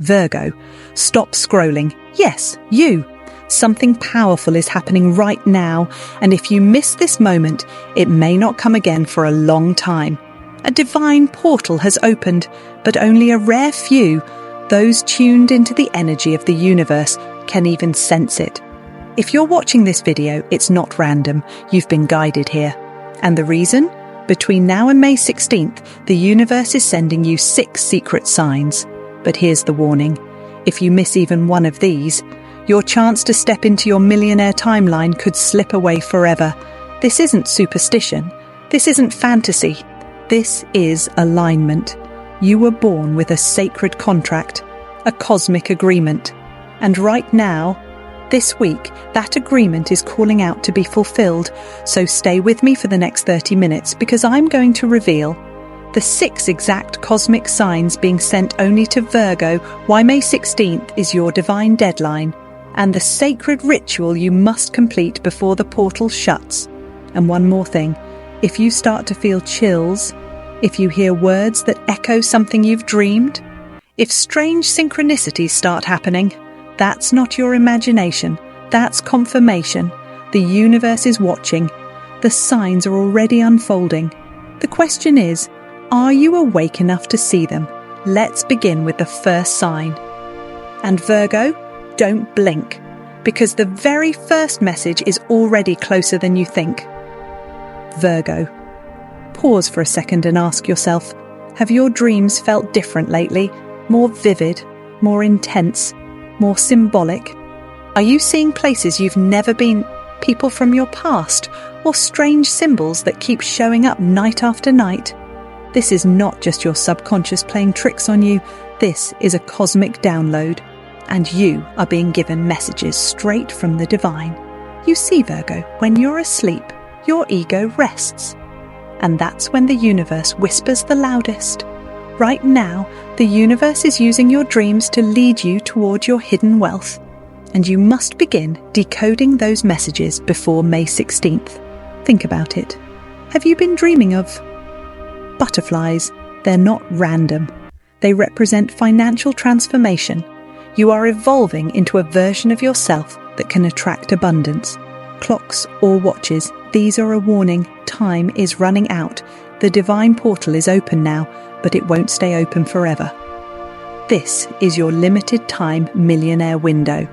Virgo, stop scrolling. Yes, you. Something powerful is happening right now, and if you miss this moment, it may not come again for a long time. A divine portal has opened, but only a rare few, those tuned into the energy of the universe, can even sense it. If you're watching this video, it's not random. You've been guided here. And the reason? Between now and May 16th, the universe is sending you 6 secret signs. But here's the warning. If you miss even one of these, your chance to step into your millionaire timeline could slip away forever. This isn't superstition. This isn't fantasy. This is alignment. You were born with a sacred contract, a cosmic agreement. And right now, this week, that agreement is calling out to be fulfilled. So stay with me for the next 30 minutes because I'm going to reveal the 6 exact cosmic signs being sent only to Virgo, why May 16th is your divine deadline, and the sacred ritual you must complete before the portal shuts. And one more thing, if you start to feel chills, if you hear words that echo something you've dreamed, if strange synchronicities start happening, that's not your imagination, that's confirmation. The universe is watching. The signs are already unfolding. The question is, are you awake enough to see them? Let's begin with the first sign. And Virgo, don't blink, because the very first message is already closer than you think. Virgo, pause for a second and ask yourself, have your dreams felt different lately? More vivid, more intense, more symbolic? Are you seeing places you've never been, people from your past, or strange symbols that keep showing up night after night? This is not just your subconscious playing tricks on you. This is a cosmic download, and you are being given messages straight from the divine. You see, Virgo, when you're asleep, your ego rests. And that's when the universe whispers the loudest. Right now, the universe is using your dreams to lead you toward your hidden wealth. And you must begin decoding those messages before May 16th. Think about it. Have you been dreaming of butterflies? They're not random. They represent financial transformation. You are evolving into a version of yourself that can attract abundance. Clocks or watches, these are a warning. Time is running out. The divine portal is open now, but it won't stay open forever. This is your limited time millionaire window.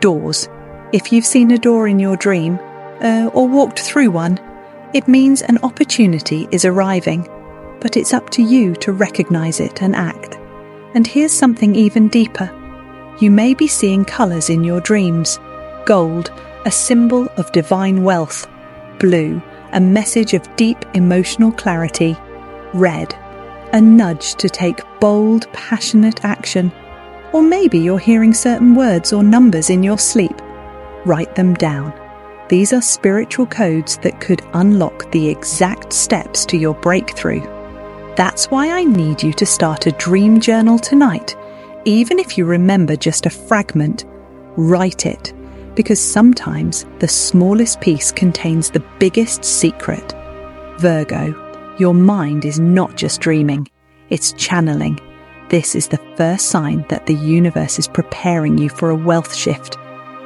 Doors. If you've seen a door in your dream, or walked through one, it means an opportunity is arriving, but it's up to you to recognize it and act. And here's something even deeper. You may be seeing colors in your dreams. Gold, a symbol of divine wealth. Blue, a message of deep emotional clarity. Red, a nudge to take bold, passionate action. Or maybe you're hearing certain words or numbers in your sleep. Write them down. These are spiritual codes that could unlock the exact steps to your breakthrough. That's why I need you to start a dream journal tonight. Even if you remember just a fragment, write it, because sometimes the smallest piece contains the biggest secret. Virgo, your mind is not just dreaming, it's channeling. This is the first sign that the universe is preparing you for a wealth shift.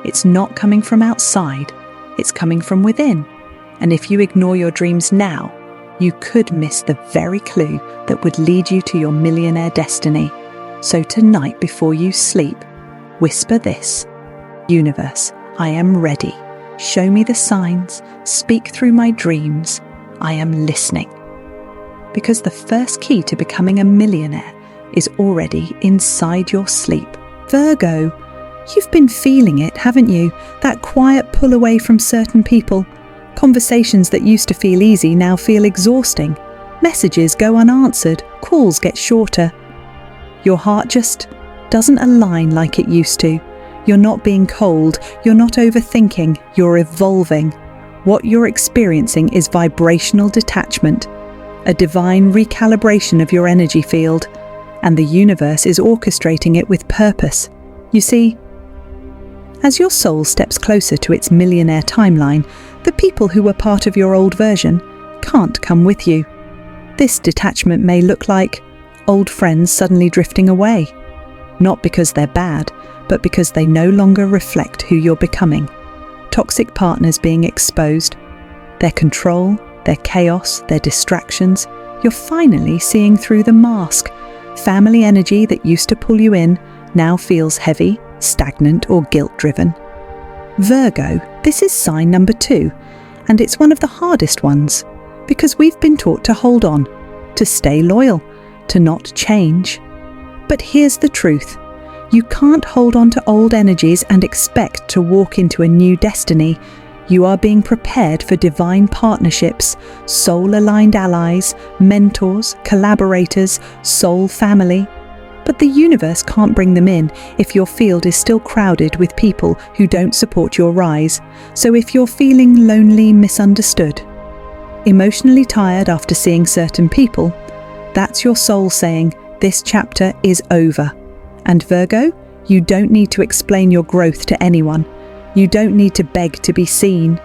It's not coming from outside. It's coming from within. And if you ignore your dreams now, you could miss the very clue that would lead you to your millionaire destiny. So tonight before you sleep, whisper this: Universe, I am ready. Show me the signs. Speak through my dreams. I am listening. Because the first key to becoming a millionaire is already inside your sleep. Virgo, you've been feeling it, haven't you? That quiet pull away from certain people. Conversations that used to feel easy now feel exhausting. Messages go unanswered. Calls get shorter. Your heart just doesn't align like it used to. You're not being cold. You're not overthinking. You're evolving. What you're experiencing is vibrational detachment, a divine recalibration of your energy field, and the universe is orchestrating it with purpose. You see, as your soul steps closer to its millionaire timeline, the people who were part of your old version can't come with you. This detachment may look like old friends suddenly drifting away, not because they're bad, but because they no longer reflect who you're becoming. Toxic partners being exposed, their control, their chaos, their distractions. You're finally seeing through the mask. Family energy that used to pull you in now feels heavy, stagnant, or guilt-driven. Virgo, this is sign number 2, and it's one of the hardest ones, because we've been taught to hold on, to stay loyal, to not change. But here's the truth. You can't hold on to old energies and expect to walk into a new destiny. You are being prepared for divine partnerships, soul-aligned allies, mentors, collaborators, soul family. But the universe can't bring them in if your field is still crowded with people who don't support your rise. So if you're feeling lonely, misunderstood, emotionally tired after seeing certain people, that's your soul saying, this chapter is over. And Virgo, you don't need to explain your growth to anyone. You don't need to beg to be seen.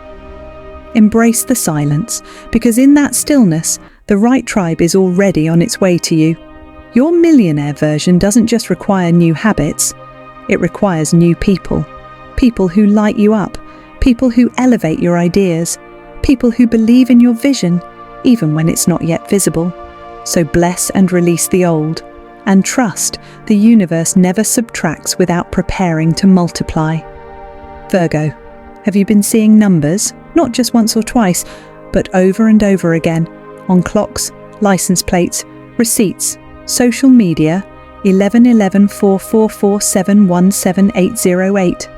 Embrace the silence, because in that stillness, the right tribe is already on its way to you. Your millionaire version doesn't just require new habits, it requires new people. People who light you up, people who elevate your ideas, people who believe in your vision, even when it's not yet visible. So bless and release the old, and trust the universe never subtracts without preparing to multiply. Virgo, have you been seeing numbers, not just once or twice, but over and over again, on clocks, license plates, receipts, social media, 11114447178808.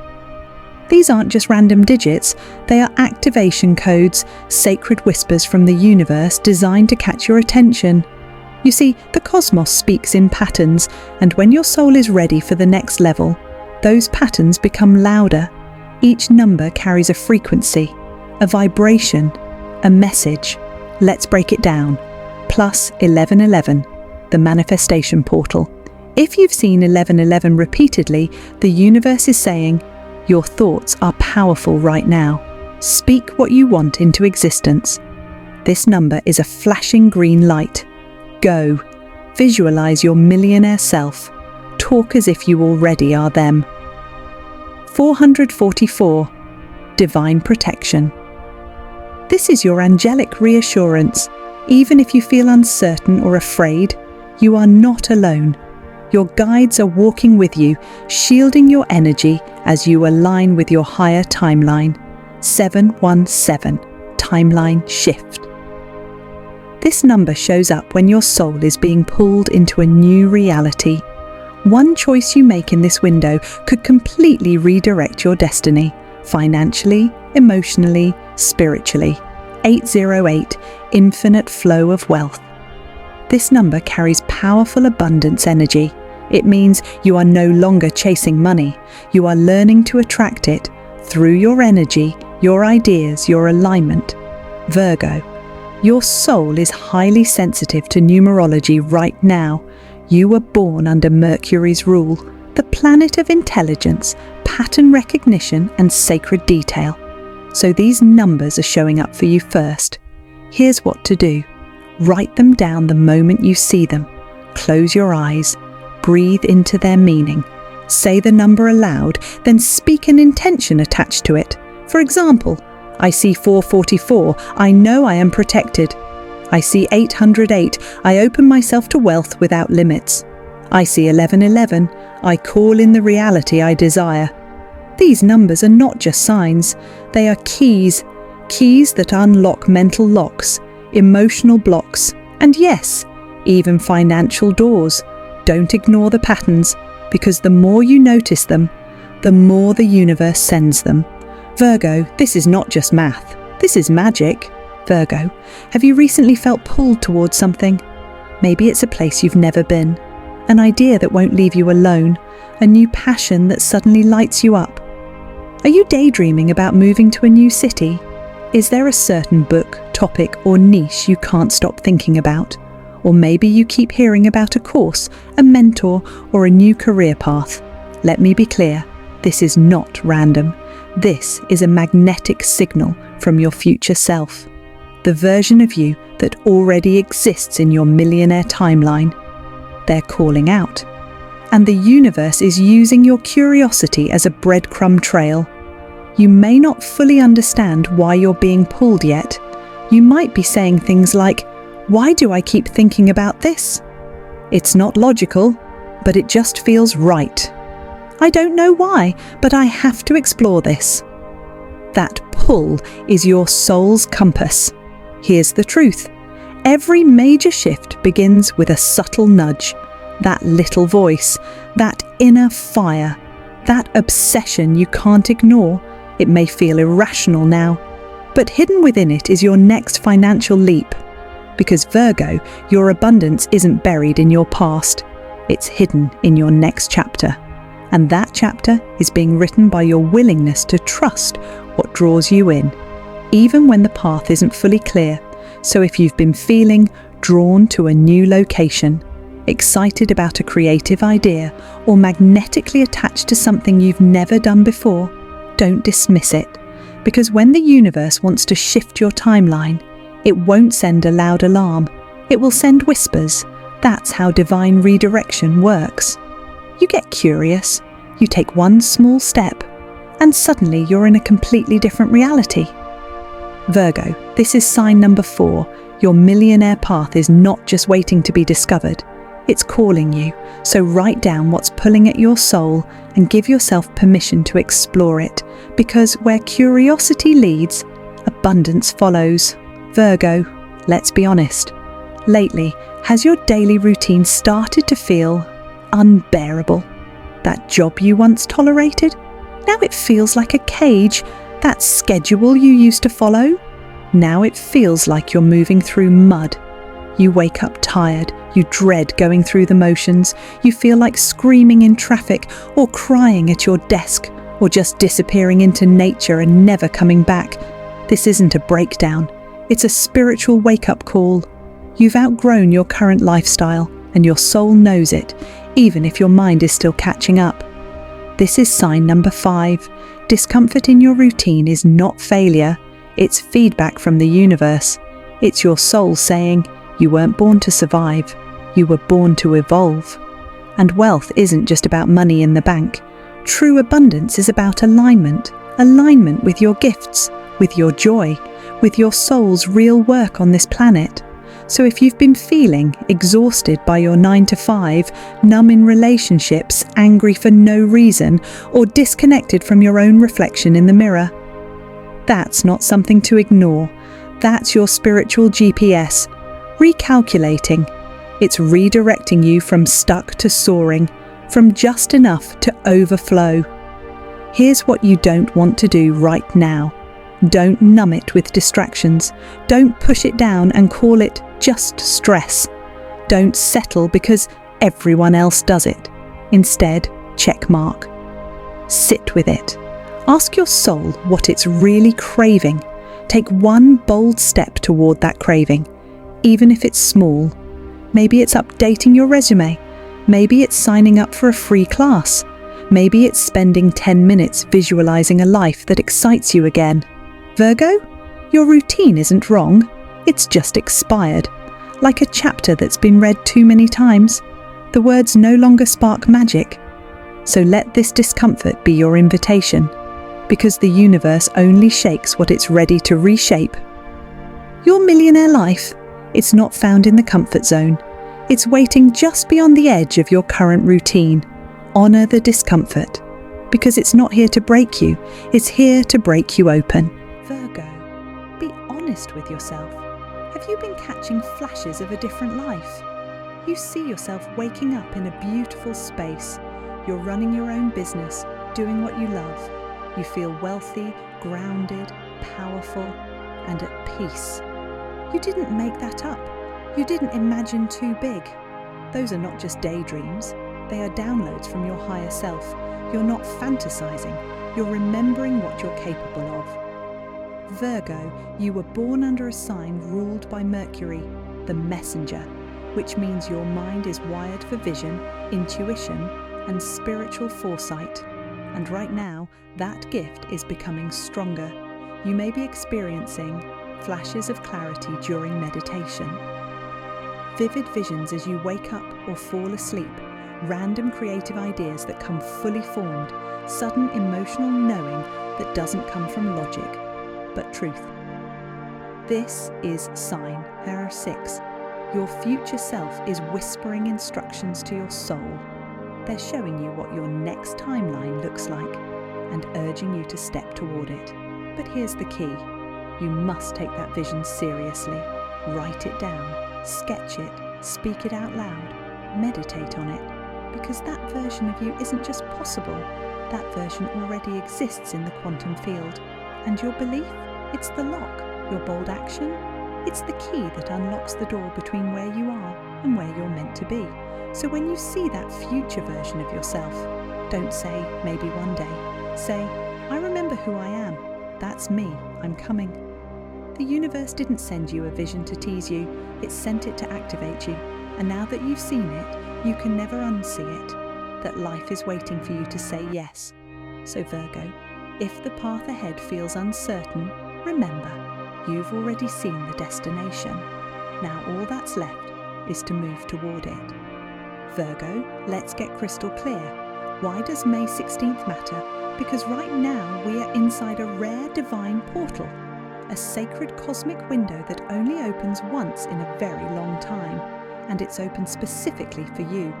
These aren't just random digits, they are activation codes, sacred whispers from the universe designed to catch your attention. You see, the cosmos speaks in patterns, and when your soul is ready for the next level, those patterns become louder. Each number carries a frequency, a vibration, a message. Let's break it down. Plus 1111, the manifestation portal. If you've seen 1111 repeatedly, the universe is saying, your thoughts are powerful right now. Speak what you want into existence. This number is a flashing green light. Go. Visualize your millionaire self. Talk as if you already are them. 444. Divine protection. This is your angelic reassurance. Even if you feel uncertain or afraid, you are not alone. Your guides are walking with you, shielding your energy as you align with your higher timeline. 717. Timeline shift. This number shows up when your soul is being pulled into a new reality. One choice you make in this window could completely redirect your destiny, financially, emotionally, spiritually. 808, infinite flow of wealth. This number carries powerful abundance energy. It means you are no longer chasing money. You are learning to attract it through your energy, your ideas, your alignment. Virgo, your soul is highly sensitive to numerology right now. You were born under Mercury's rule, the planet of intelligence, pattern recognition, and sacred detail. So these numbers are showing up for you first. Here's what to do. Write them down the moment you see them. Close your eyes. Breathe into their meaning. Say the number aloud, then speak an intention attached to it. For example, I see 444, I know I am protected. I see 808, I open myself to wealth without limits. I see 1111, I call in the reality I desire. These numbers are not just signs, they are keys that unlock mental locks, emotional blocks, and yes, even financial doors. Don't ignore the patterns, because the more you notice them, the more the universe sends them. Virgo, this is not just math, this is magic. Virgo, have you recently felt pulled towards something? Maybe it's a place you've never been, an idea that won't leave you alone, a new passion that suddenly lights you up. Are you daydreaming about moving to a new city? Is there a certain book, topic, or niche you can't stop thinking about? Or maybe you keep hearing about a course, a mentor, or a new career path. Let me be clear, this is not random. This is a magnetic signal from your future self, the version of you that already exists in your millionaire timeline. They're calling out. and the universe is using your curiosity as a breadcrumb trail. You may not fully understand why you're being pulled yet. You might be saying things like, "Why do I keep thinking about this? It's not logical, but it just feels right. I don't know why, but I have to explore this." That pull is your soul's compass. Here's the truth. Every major shift begins with a subtle nudge. That little voice, that inner fire, that obsession you can't ignore. It may feel irrational now, but hidden within it is your next financial leap. Because Virgo, your abundance isn't buried in your past. It's hidden in your next chapter. And that chapter is being written by your willingness to trust what draws you in, even when the path isn't fully clear. So if you've been feeling drawn to a new location, excited about a creative idea, or magnetically attached to something you've never done before, don't dismiss it. Because when the universe wants to shift your timeline, it won't send a loud alarm. It will send whispers. That's how divine redirection works. You get curious, you take one small step, and suddenly you're in a completely different reality. Virgo, this is sign number 4. Your millionaire path is not just waiting to be discovered. It's calling you, so write down what's pulling at your soul and give yourself permission to explore it, because where curiosity leads, abundance follows. Virgo, let's be honest. Lately, has your daily routine started to feel unbearable? That job you once tolerated? Now it feels like a cage. That schedule you used to follow? Now it feels like you're moving through mud. You wake up tired, you dread going through the motions, you feel like screaming in traffic or crying at your desk or just disappearing into nature and never coming back. This isn't a breakdown, it's a spiritual wake-up call. You've outgrown your current lifestyle and your soul knows it, even if your mind is still catching up. This is sign number 5. Discomfort in your routine is not failure, it's feedback from the universe. It's your soul saying, you weren't born to survive, you were born to evolve. And wealth isn't just about money in the bank. True abundance is about alignment with your gifts, with your joy, with your soul's real work on this planet. So if you've been feeling exhausted by your 9 to 5, numb in relationships, angry for no reason, or disconnected from your own reflection in the mirror, that's not something to ignore. That's your spiritual GPS. Recalculating. It's redirecting you from stuck to soaring, from just enough to overflow. Here's what you don't want to do right now. Don't numb it with distractions. Don't push it down and call it just stress. Don't settle because everyone else does it. Instead, check mark. Sit with it. Ask your soul what it's really craving. Take one bold step toward that craving, even if it's small. Maybe it's updating your resume. Maybe it's signing up for a free class. Maybe it's spending 10 minutes visualizing a life that excites you again. Virgo, your routine isn't wrong. It's just expired. Like a chapter that's been read too many times. The words no longer spark magic. So let this discomfort be your invitation, because the universe only shakes what it's ready to reshape. Your millionaire life, it's not found in the comfort zone. It's waiting just beyond the edge of your current routine. Honor the discomfort, because it's not here to break you, it's here to break you open. Virgo, be honest with yourself. Have you been catching flashes of a different life? You see yourself waking up in a beautiful space. You're running your own business, doing what you love. You feel wealthy, grounded, powerful, and at peace. You didn't make that up. You didn't imagine too big. Those are not just daydreams. They are downloads from your higher self. You're not fantasizing. You're remembering what you're capable of. Virgo, you were born under a sign ruled by Mercury, the messenger, which means your mind is wired for vision, intuition, and spiritual foresight. And right now, that gift is becoming stronger. You may be experiencing flashes of clarity during meditation. Vivid visions as you wake up or fall asleep, random creative ideas that come fully formed, sudden emotional knowing that doesn't come from logic, but truth. This is sign Error 6. Your future self is whispering instructions to your soul. They're showing you what your next timeline looks like and urging you to step toward it. But here's the key. You must take that vision seriously. Write it down, sketch it, speak it out loud, meditate on it, because that version of you isn't just possible, that version already exists in the quantum field. And your belief? It's the lock. Your bold action? It's the key that unlocks the door between where you are and where you're meant to be. So when you see that future version of yourself, don't say, maybe one day. Say, I remember who I am. That's me. I'm coming. The universe didn't send you a vision to tease you. It sent it to activate you. And now that you've seen it, you can never unsee it. That life is waiting for you to say yes. So Virgo, if the path ahead feels uncertain, remember, you've already seen the destination. Now all that's left is to move toward it. Virgo, let's get crystal clear. Why does May 16th matter? Because right now we are inside a rare divine portal, a sacred cosmic window that only opens once in a very long time, and it's open specifically for you.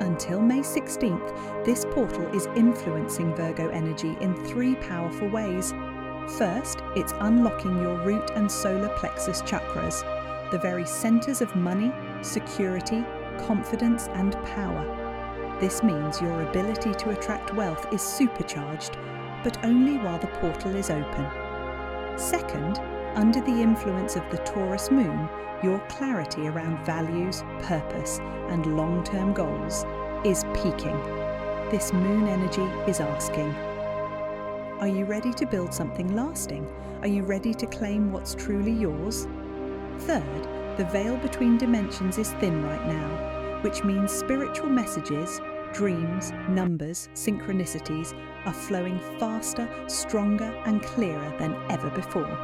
Until May 16th, this portal is influencing Virgo energy in 3 powerful ways. First, it's unlocking your root and solar plexus chakras, the very centers of money, security, confidence, and power. This means your ability to attract wealth is supercharged, but only while the portal is open. Second, under the influence of the Taurus moon, your clarity around values, purpose, and long-term goals is peaking. This moon energy is asking, are you ready to build something lasting? Are you ready to claim what's truly yours? Third, the veil between dimensions is thin right now, which means spiritual messages, dreams, numbers, synchronicities are flowing faster, stronger, and clearer than ever before.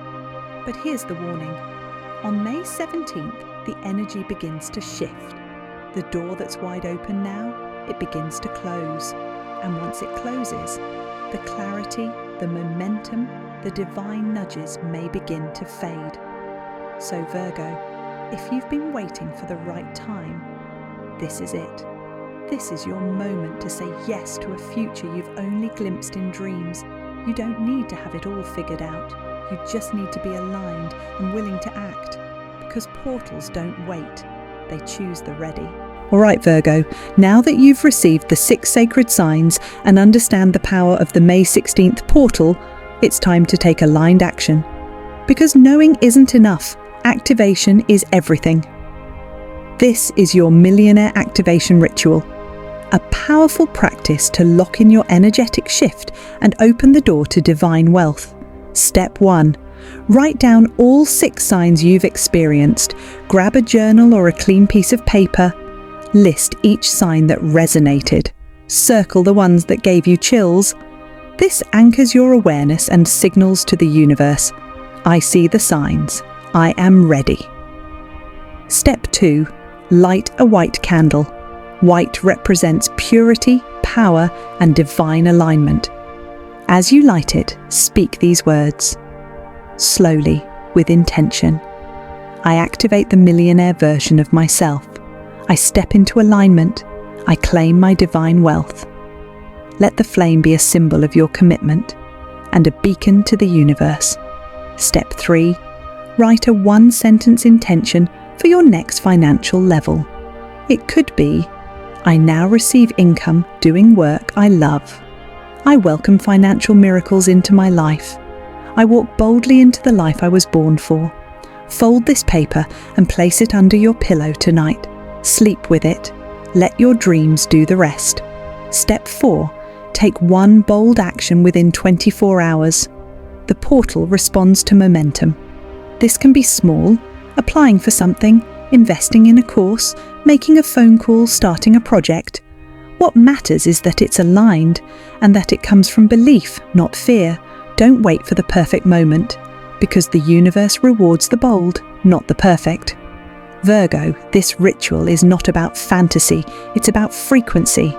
But here's the warning. On May 17th, the energy begins to shift. The door that's wide open now, it begins to close. And once it closes, the clarity, the momentum, the divine nudges may begin to fade. So Virgo, if you've been waiting for the right time, this is it. This is your moment to say yes to a future you've only glimpsed in dreams. You don't need to have it all figured out. You just need to be aligned and willing to act. Because portals don't wait, they choose the ready. All right, Virgo, now that you've received the 6 sacred signs and understand the power of the May 16th portal, it's time to take aligned action. Because knowing isn't enough, activation is everything. This is your Millionaire activation ritual, a powerful practice to lock in your energetic shift and open the door to divine wealth. Step 1. Write down all 6 signs you've experienced. Grab a journal or a clean piece of paper. List each sign that resonated. Circle the ones that gave you chills. This anchors your awareness and signals to the universe, I see the signs. I am ready. Step 2. Light a white candle. White represents purity, power, and divine alignment. As you light it, speak these words. Slowly, with intention. I activate the millionaire version of myself. I step into alignment. I claim my divine wealth. Let the flame be a symbol of your commitment and a beacon to the universe. Step 3. Write a 1-sentence intention for your next financial level. It could be, I now receive income doing work I love. I welcome financial miracles into my life. I walk boldly into the life I was born for. Fold this paper and place it under your pillow tonight. Sleep with it. Let your dreams do the rest. Step 4. Take one bold action within 24 hours. The portal responds to momentum. This can be small, applying for something, investing in a course, making a phone call, starting a project. What matters is that it's aligned and that it comes from belief, not fear. Don't wait for the perfect moment, because the universe rewards the bold, not the perfect. Virgo, this ritual is not about fantasy, it's about frequency.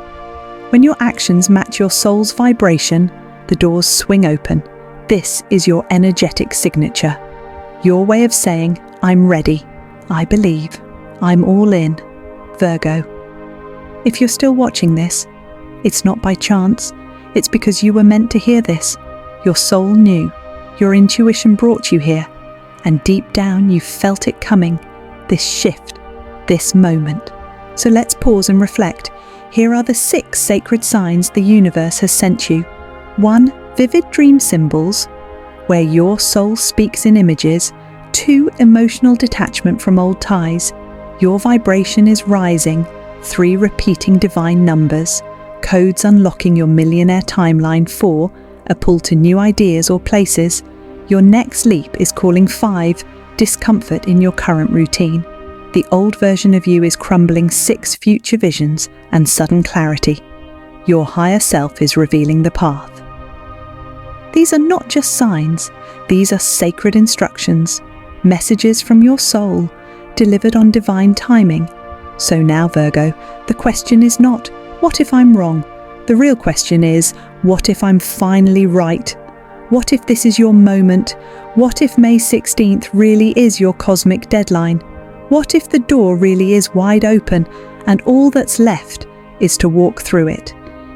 When your actions match your soul's vibration, the doors swing open. This is your energetic signature. Your way of saying, I'm ready, I believe, I'm all in. Virgo. If you're still watching this, it's not by chance, it's because you were meant to hear this. Your soul knew, your intuition brought you here, and deep down you felt it coming, this shift, this moment. So let's pause and reflect. Here are the 6 sacred signs the universe has sent you. 1. Vivid dream symbols, where your soul speaks in images. 2. Emotional detachment from old ties. Your vibration is rising. 3. Repeating divine numbers, codes unlocking your millionaire timeline. 4. A pull to new ideas or places. Your next leap is calling. 5. Discomfort in your current routine. The old version of you is crumbling. 6. Future visions and sudden clarity. Your higher self is revealing the path. These are not just signs, these are sacred instructions, messages from your soul, delivered on divine timing. So now, Virgo, the question is not, what if I'm wrong? The real question is, what if I'm finally right? What if this is your moment? What if May 16th really is your cosmic deadline? What if the door really is wide open and all that's left is to walk through it?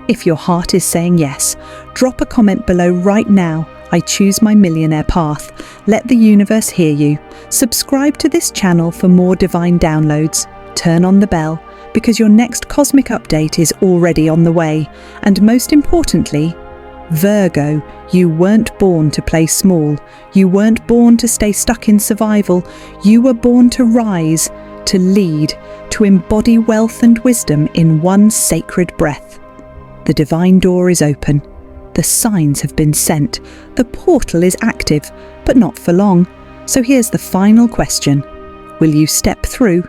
If your heart is saying yes, drop a comment below right now. I choose my millionaire path. Let the universe hear you. Subscribe to this channel for more divine downloads. Turn on the bell, because your next cosmic update is already on the way. And most importantly, Virgo, you weren't born to play small. You weren't born to stay stuck in survival. You were born to rise, to lead, to embody wealth and wisdom in one sacred breath. The divine door is open. The signs have been sent. The portal is active, but not for long. So here's the final question. Will you step through?